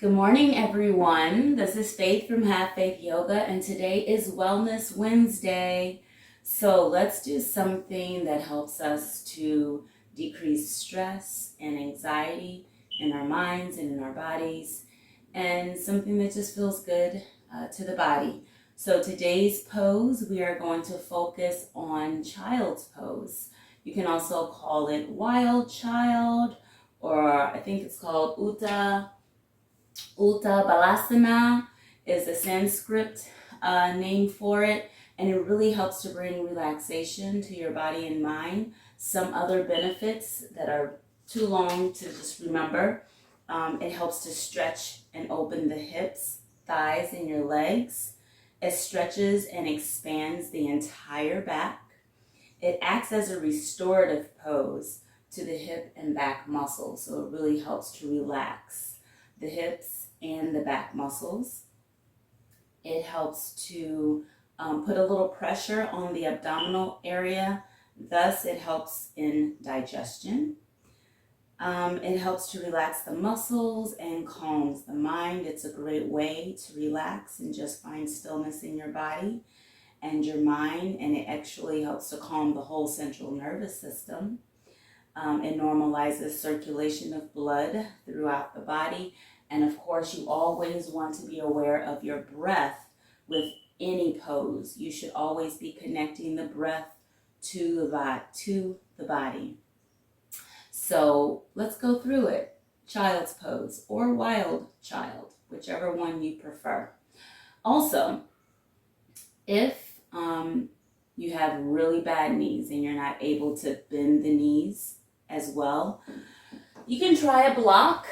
Good morning, everyone. This is Faith from Have Faith Yoga, and today is Wellness Wednesday. So let's do something that helps us to decrease stress and anxiety in our minds and in our bodies, and something that just feels good to the body. So today's pose, we are going to focus on child's pose. You can also call it wild child, or I think it's called Uta Balasana is a Sanskrit name for it, and it really helps to bring relaxation to your body and mind. Some other benefits that are too long to just remember. It helps to stretch and open the hips, thighs, and your legs. It stretches and expands the entire back. It acts as a restorative pose to the hip and back muscles, so it really helps to relax the hips and the back muscles. It helps to put a little pressure on the abdominal area, thus it helps in digestion. It helps to relax the muscles and calms the mind. It's a great way to relax and just find stillness in your body and your mind, and it actually helps to calm the whole central nervous system. It normalizes circulation of blood throughout the body. And of course, you always want to be aware of your breath with any pose. You should always be connecting the breath to the body. So let's go through it. Child's pose or wild child, whichever one you prefer. Also, if you have really bad knees and you're not able to bend the knees as well, you can try a block.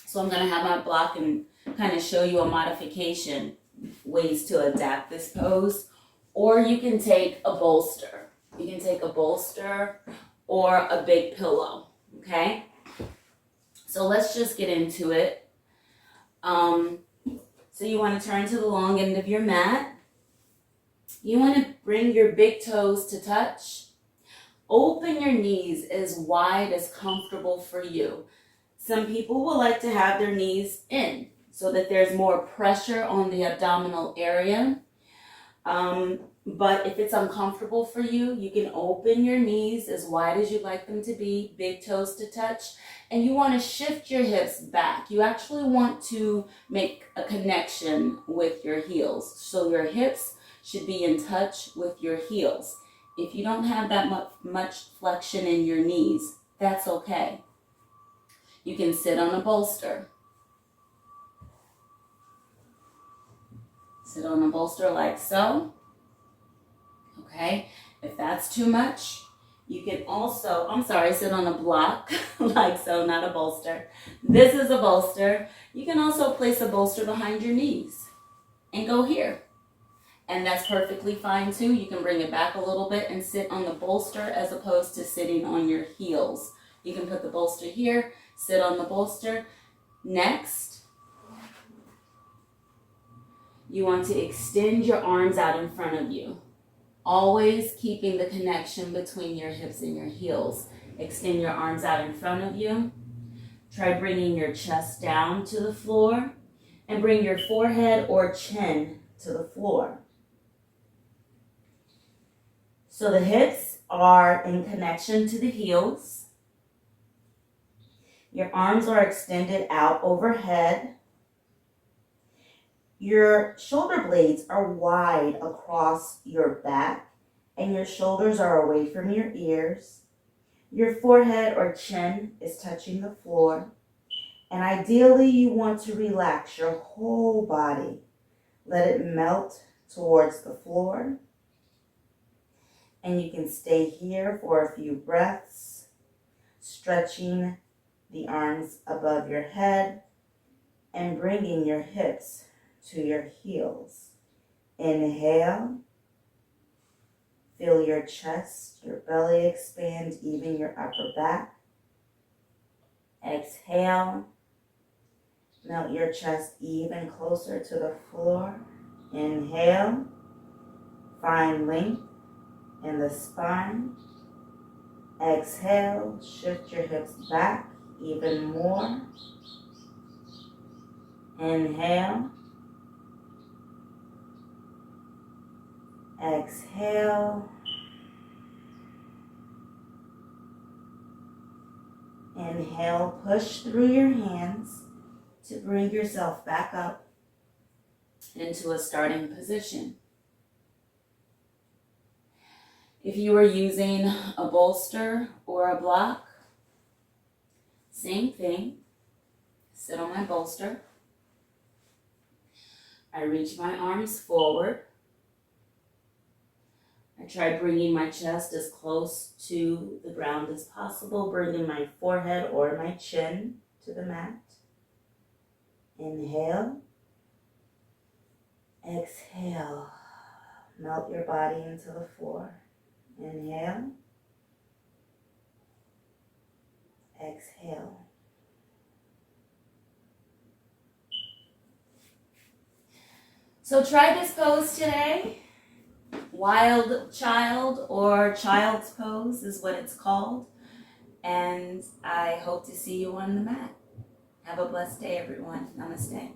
So I'm going to have my block and kind of show you a modification, ways to adapt this pose. Or you can take a bolster. You can take a bolster or a big pillow, okay? So let's just get into it. So you want to turn to the long end of your mat. You want to bring your big toes to touch. Open your knees as wide as comfortable for you. Some people will like to have their knees in so that there's more pressure on the abdominal area. But if it's uncomfortable for you, you can open your knees as wide as you'd like them to be, big toes to touch, and you want to shift your hips back. You actually want to make a connection with your heels. So your hips should be in touch with your heels. If you don't have that much flexion in your knees, that's okay. You can sit on a bolster. Sit on a bolster like so. Okay, if that's too much, you can also, sit on a block like so, not a bolster. This is a bolster. You can also place a bolster behind your knees and go here. And that's perfectly fine too. You can bring it back a little bit and sit on the bolster as opposed to sitting on your heels. You can put the bolster here, sit on the bolster. Next, you want to extend your arms out in front of you. Always keeping the connection between your hips and your heels. Extend your arms out in front of you. Try bringing your chest down to the floor and bring your forehead or chin to the floor. So the hips are in connection to the heels. Your arms are extended out overhead. Your shoulder blades are wide across your back, and your shoulders are away from your ears. Your forehead or chin is touching the floor. And ideally, you want to relax your whole body. Let it melt towards the floor. And you can stay here for a few breaths, stretching the arms above your head and bringing your hips to your heels. Inhale. Feel your chest, your belly expand, even your upper back. Exhale. Melt your chest even closer to the floor. Inhale. Find length in the spine. Exhale. Shift your hips back even more. Inhale. Exhale. Inhale, push through your hands to bring yourself back up into a starting position. If you are using a bolster or a block, same thing. Sit on my bolster. I reach my arms forward. I try bringing my chest as close to the ground as possible, bringing my forehead or my chin to the mat. Inhale. Exhale. Melt your body into the floor. Inhale. Exhale. So try this pose today. Wild child or child's pose is what it's called. And I hope to see you on the mat. Have a blessed day, everyone. Namaste.